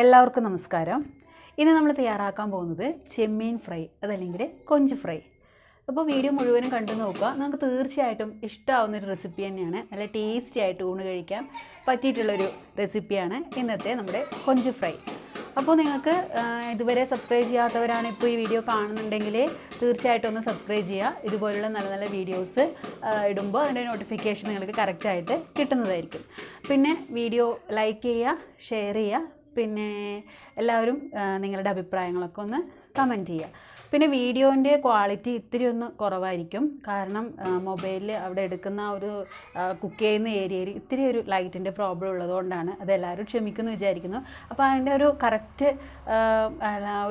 എല്ലാവർക്കും നമസ്കാരം. ഇന്ന് നമ്മൾ തയ്യാറാക്കാൻ പോകുന്നത് ചെമ്മീൻ ഫ്രൈ അതല്ലെങ്കിൽ കൊഞ്ച് ഫ്രൈ. അപ്പോൾ വീഡിയോ മുഴുവനും കണ്ടു നോക്കുക. നിങ്ങൾക്ക് തീർച്ചയായിട്ടും ഇഷ്ടമാവുന്നൊരു റെസിപ്പി തന്നെയാണ്. നല്ല ടേസ്റ്റി ആയിട്ട് ഊണ് കഴിക്കാൻ പറ്റിയിട്ടുള്ളൊരു റെസിപ്പിയാണ് ഇന്നത്തെ നമ്മുടെ കൊഞ്ച് ഫ്രൈ. അപ്പോൾ നിങ്ങൾക്ക് ഇതുവരെ സബ്സ്ക്രൈബ് ചെയ്യാത്തവരാണ് ഇപ്പോൾ ഈ വീഡിയോ കാണുന്നുണ്ടെങ്കിൽ തീർച്ചയായിട്ടും ഒന്ന് സബ്സ്ക്രൈബ് ചെയ്യുക. ഇതുപോലുള്ള നല്ല നല്ല വീഡിയോസ് ഇടുമ്പോൾ അതിൻ്റെ നോട്ടിഫിക്കേഷൻ നിങ്ങൾക്ക് കറക്റ്റായിട്ട് കിട്ടുന്നതായിരിക്കും. പിന്നെ വീഡിയോ ലൈക്ക് ചെയ്യുക, ഷെയർ ചെയ്യുക. പിന്നെ എല്ലാവരും നിങ്ങളുടെ അഭിപ്രായങ്ങളൊക്കെ ഒന്ന് കമൻറ്റ് ചെയ്യുക. പിന്നെ വീഡിയോൻ്റെ ക്വാളിറ്റി ഇത്തിരി ഒന്ന് കുറവായിരിക്കും. കാരണം മൊബൈലിൽ അവിടെ എടുക്കുന്ന ഒരു കുക്ക് ചെയ്യുന്ന ഏരിയയിൽ ഇത്തിരി ഒരു ലൈറ്റിൻ്റെ പ്രോബ്ലം ഉള്ളതുകൊണ്ടാണ്. അതെല്ലാവരും ക്ഷമിക്കുമെന്ന് വിചാരിക്കുന്നു. അപ്പോൾ അതിൻ്റെ ഒരു കറക്റ്റ്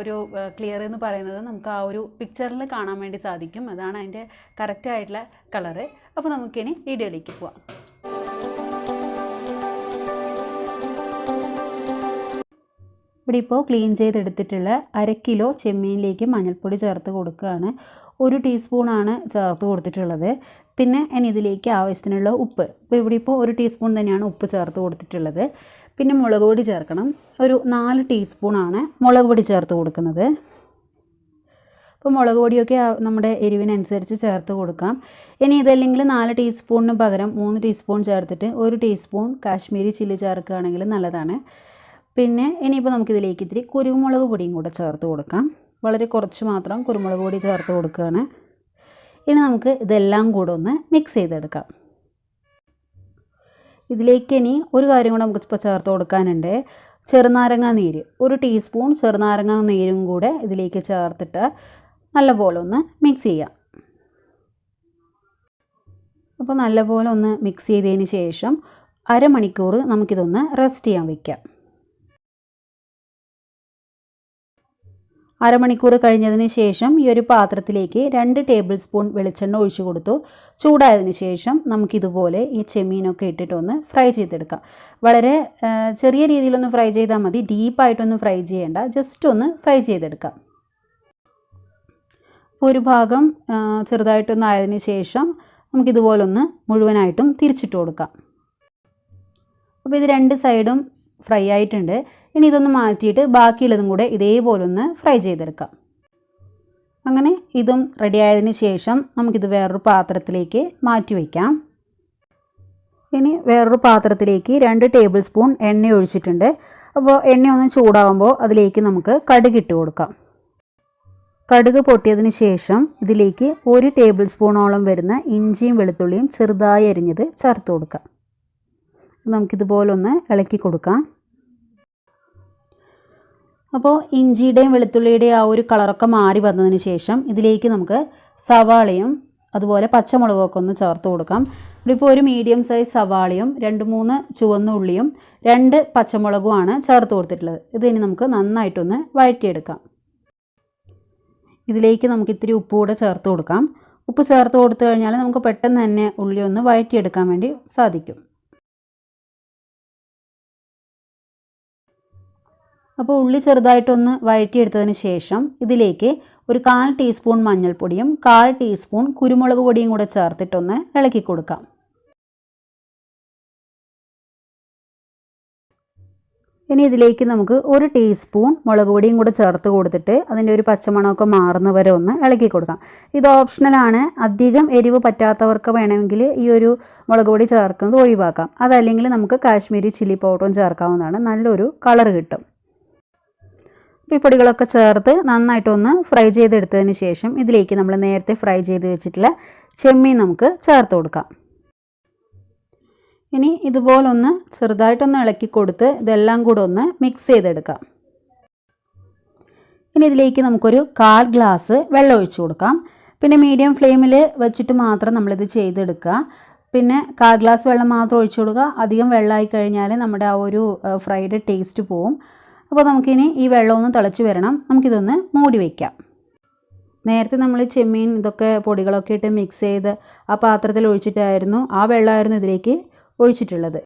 ഒരു ക്ലിയർ എന്ന് പറയുന്നത് നമുക്ക് ആ ഒരു പിക്ചറിൽ കാണാൻ വേണ്ടി സാധിക്കും. അതാണ് അതിൻ്റെ കറക്റ്റായിട്ടുള്ള കളറ്. അപ്പോൾ നമുക്കിനി വീഡിയോയിലേക്ക് പോവാം. ഇവിടെ ഇപ്പോൾ ക്ലീൻ ചെയ്തെടുത്തിട്ടുള്ള 1/2 കിലോ ചെമ്മീനിലേക്ക് മഞ്ഞൾപ്പൊടി ചേർത്ത് കൊടുക്കുകയാണ്. 1 ടീസ്പൂണാണ് ചേർത്ത് കൊടുത്തിട്ടുള്ളത്. പിന്നെ ഇനി ഇതിലേക്ക് ആവശ്യത്തിനുള്ള ഉപ്പ്. ഇപ്പോൾ ഇവിടെ ഇപ്പോൾ 1 ടീസ്പൂൺ തന്നെയാണ് ഉപ്പ് ചേർത്ത് കൊടുത്തിട്ടുള്ളത്. പിന്നെ മുളക് പൊടി ചേർക്കണം. ഒരു 4 ടീസ്പൂണാണ് മുളക് പൊടി ചേർത്ത് കൊടുക്കുന്നത്. അപ്പോൾ മുളക് പൊടിയൊക്കെ നമ്മുടെ എരിവിനനുസരിച്ച് ചേർത്ത് കൊടുക്കാം. ഇനി ഇതല്ലെങ്കിൽ 4 ടീസ്പൂണിന് പകരം 3 ടീസ്പൂൺ ചേർത്തിട്ട് 1 ടീസ്പൂൺ കാശ്മീരി ചില്ലി ചേർക്കുകയാണെങ്കിൽ നല്ലതാണ്. പിന്നെ ഇനിയിപ്പോൾ നമുക്കിതിലേക്ക് ഇത്തിരി കുരുമുളക് പൊടിയും കൂടെ ചേർത്ത് കൊടുക്കാം. വളരെ കുറച്ച് മാത്രം കുരുമുളക് പൊടി ചേർത്ത് കൊടുക്കുകയാണ്. ഇനി നമുക്ക് ഇതെല്ലാം കൂടെ ഒന്ന് മിക്സ് ചെയ്തെടുക്കാം. ഇതിലേക്ക് ഇനി ഒരു കാര്യം കൂടെ നമുക്ക് ഇപ്പോൾ ചേർത്ത് കൊടുക്കാനുണ്ട്. ചെറുനാരങ്ങ നീര്, 1 ടീസ്പൂൺ ചെറുനാരങ്ങ നീരും കൂടെ ഇതിലേക്ക് ചേർത്തിട്ട് നല്ലപോലെ ഒന്ന് മിക്സ് ചെയ്യാം. അപ്പോൾ നല്ലപോലെ ഒന്ന് മിക്സ് ചെയ്തതിന് ശേഷം അരമണിക്കൂർ നമുക്കിതൊന്ന് റെസ്റ്റ് ചെയ്യാൻ വയ്ക്കാം. അരമണിക്കൂർ കഴിഞ്ഞതിന് ശേഷം ഈ ഒരു പാത്രത്തിലേക്ക് 2 ടേബിൾ സ്പൂൺ വെളിച്ചെണ്ണ ഒഴിച്ചു കൊടുത്തു. ചൂടായതിന് ശേഷം നമുക്കിതുപോലെ ഈ ചെമ്മീനൊക്കെ ഇട്ടിട്ടൊന്ന് ഫ്രൈ ചെയ്തെടുക്കാം. വളരെ ചെറിയ രീതിയിലൊന്ന് ഫ്രൈ ചെയ്താൽ മതി, ഡീപ്പായിട്ടൊന്നും ഫ്രൈ ചെയ്യേണ്ട, ജസ്റ്റ് ഒന്ന് ഫ്രൈ ചെയ്തെടുക്കാം. ഒരു ഭാഗം ചെറുതായിട്ടൊന്ന് ആയതിന് ശേഷം നമുക്കിതുപോലൊന്ന് മുഴുവനായിട്ടും തിരിച്ചിട്ട് കൊടുക്കാം. അപ്പോൾ ഇത് 2 സൈഡും ഫ്രൈ ആയിട്ടുണ്ട്. ഇനി ഇതൊന്ന് മാറ്റിയിട്ട് ബാക്കിയുള്ളതും കൂടെ ഇതേപോലെ ഒന്ന് ഫ്രൈ ചെയ്തെടുക്കാം. അങ്ങനെ ഇതും റെഡി ആയതിന് ശേഷം നമുക്കിത് വേറൊരു പാത്രത്തിലേക്ക് മാറ്റി വയ്ക്കാം. ഇനി വേറൊരു പാത്രത്തിലേക്ക് 2 ടേബിൾ സ്പൂൺ എണ്ണ ഒഴിച്ചിട്ടുണ്ട്. അപ്പോൾ എണ്ണ ഒന്ന് ചൂടാകുമ്പോൾ അതിലേക്ക് നമുക്ക് കടുക് ഇട്ട് കൊടുക്കാം. കടുക് പൊട്ടിയതിന് ശേഷം ഇതിലേക്ക് 1 ടേബിൾ സ്പൂണോളം വരുന്ന ഇഞ്ചിയും വെളുത്തുള്ളിയും ചെറുതായി അരിഞ്ഞത് ചേർത്ത് കൊടുക്കാം. നമുക്കിതുപോലൊന്ന് ഇളക്കി കൊടുക്കാം. അപ്പോൾ ഇഞ്ചിയുടെയും വെളുത്തുള്ളിയുടെയും ആ ഒരു കളറൊക്കെ മാറി വന്നതിന് ശേഷം ഇതിലേക്ക് നമുക്ക് സവാളയും അതുപോലെ പച്ചമുളകൊക്കെ ഒന്ന് ചേർത്ത് കൊടുക്കാം. ഇപ്പോൾ ഒരു മീഡിയം സൈസ് സവാളയും 2-3 ചുവന്ന ഉള്ളിയും 2 പച്ചമുളകുമാണ് ചേർത്ത് കൊടുത്തിട്ടുള്ളത്. ഇതിനി നമുക്ക് നന്നായിട്ടൊന്ന് വഴറ്റിയെടുക്കാം. ഇതിലേക്ക് നമുക്ക് ഇത്തിരി ഉപ്പ് കൂടെ ചേർത്ത് കൊടുക്കാം. ഉപ്പ് ചേർത്ത് കൊടുത്തു കഴിഞ്ഞാൽ നമുക്ക് പെട്ടെന്ന് തന്നെ ഉള്ളി ഒന്ന് വഴറ്റിയെടുക്കാൻ വേണ്ടി സാധിക്കും. അപ്പോൾ ഉള്ളി ചെറുതായിട്ടൊന്ന് വഴറ്റിയെടുത്തതിന് ശേഷം ഇതിലേക്ക് ഒരു 1/4 ടീസ്പൂൺ മഞ്ഞൾപ്പൊടിയും 1/4 ടീസ്പൂൺ കുരുമുളക് പൊടിയും കൂടെ ചേർത്തിട്ടൊന്ന് ഇളക്കി കൊടുക്കാം. ഇനി ഇതിലേക്ക് നമുക്ക് 1 ടീസ്പൂൺ മുളക് പൊടിയും കൂടെ ചേർത്ത് കൊടുത്തിട്ട് അതിൻ്റെ ഒരു പച്ചമണമൊക്കെ മാറുന്നവരെ ഒന്ന് ഇളക്കി കൊടുക്കാം. ഇത് ഓപ്ഷണലാണ്. അധികം എരിവ് പറ്റാത്തവർക്ക് വേണമെങ്കിൽ ഈ ഒരു മുളക് പൊടി ചേർക്കുന്നത് ഒഴിവാക്കാം. അതല്ലെങ്കിൽ നമുക്ക് കാശ്മീരി ചില്ലി പൗഡറും ചേർക്കാവുന്നതാണ്. നല്ലൊരു കളർ കിട്ടും. ഈ പൊടികളൊക്കെ ചേർത്ത് നന്നായിട്ടൊന്ന് ഫ്രൈ ചെയ്തെടുത്തതിന് ശേഷം ഇതിലേക്ക് നമ്മൾ നേരത്തെ ഫ്രൈ ചെയ്ത് വെച്ചിട്ടുള്ള ചെമ്മീൻ നമുക്ക് ചേർത്ത് കൊടുക്കാം. ഇനി ഇതുപോലൊന്ന് ചെറുതായിട്ടൊന്ന് ഇളക്കി കൊടുത്ത് ഇതെല്ലാം കൂടെ ഒന്ന് മിക്സ് ചെയ്തെടുക്കാം. ഇനി ഇതിലേക്ക് നമുക്കൊരു 1/4 ഗ്ലാസ് വെള്ളം ഒഴിച്ചു കൊടുക്കാം. പിന്നെ മീഡിയം ഫ്ലെയിമിൽ വെച്ചിട്ട് മാത്രം നമ്മളിത് ചെയ്തെടുക്കുക. പിന്നെ 1/4 ഗ്ലാസ് വെള്ളം മാത്രം ഒഴിച്ചു കൊടുക്കുക. അധികം വെള്ളമായി കഴിഞ്ഞാൽ നമ്മുടെ ആ ഒരു ഫ്രൈഡ് ടേസ്റ്റ് പോവും. അപ്പോൾ നമുക്കിനി ഈ വെള്ളം ഒന്ന് തിളച്ച് വരണം. നമുക്കിതൊന്ന് മൂടി വയ്ക്കാം. നേരത്തെ നമ്മൾ ചെമ്മീൻ ഇതൊക്കെ പൊടികളൊക്കെ ഇട്ട് മിക്സ് ചെയ്ത് ആ പാത്രത്തിൽ ഒഴിച്ചിട്ടായിരുന്നു, ആ വെള്ളമായിരുന്നു ഇതിലേക്ക് ഒഴിച്ചിട്ടുള്ളത്.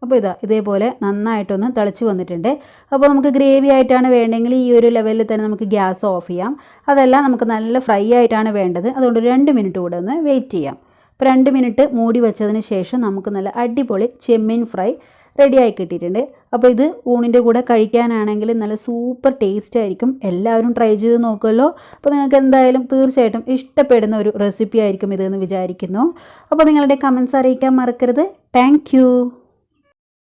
അപ്പോൾ ഇതേപോലെ നന്നായിട്ടൊന്ന് തിളച്ച് വന്നിട്ടുണ്ട്. അപ്പോൾ നമുക്ക് ഗ്രേവി ആയിട്ടാണ് വേണ്ടതെങ്കിൽ ഈ ഒരു ലെവലിൽ തന്നെ നമുക്ക് ഗ്യാസ് ഓഫ് ചെയ്യാം. അതല്ല നമുക്ക് നല്ല ഫ്രൈ ആയിട്ടാണ് വേണ്ടത്, അതുകൊണ്ട് 2 മിനിറ്റ് കൂടെ ഒന്ന് വെയിറ്റ് ചെയ്യാം. അപ്പോൾ 2 മിനിറ്റ് മൂടി വെച്ചതിന് ശേഷം നമുക്ക് നല്ല അടിപൊളി ചെമ്മീൻ ഫ്രൈ റെഡിയായി കിട്ടിയിട്ടുണ്ട്. അപ്പോൾ ഇത് ഊണിൻ്റെ കൂടെ കഴിക്കാനാണെങ്കിൽ നല്ല സൂപ്പർ ടേസ്റ്റ് ആയിരിക്കും. എല്ലാവരും ട്രൈ ചെയ്ത് നോക്കുമല്ലോ. അപ്പോൾ നിങ്ങൾക്ക് എന്തായാലും തീർച്ചയായിട്ടും ഇഷ്ടപ്പെടുന്ന ഒരു റെസിപ്പി ആയിരിക്കും ഇതെന്ന് വിചാരിക്കുന്നു. അപ്പോൾ നിങ്ങളുടെ കമൻസ് അറിയിക്കാൻ മറക്കരുത്. താങ്ക്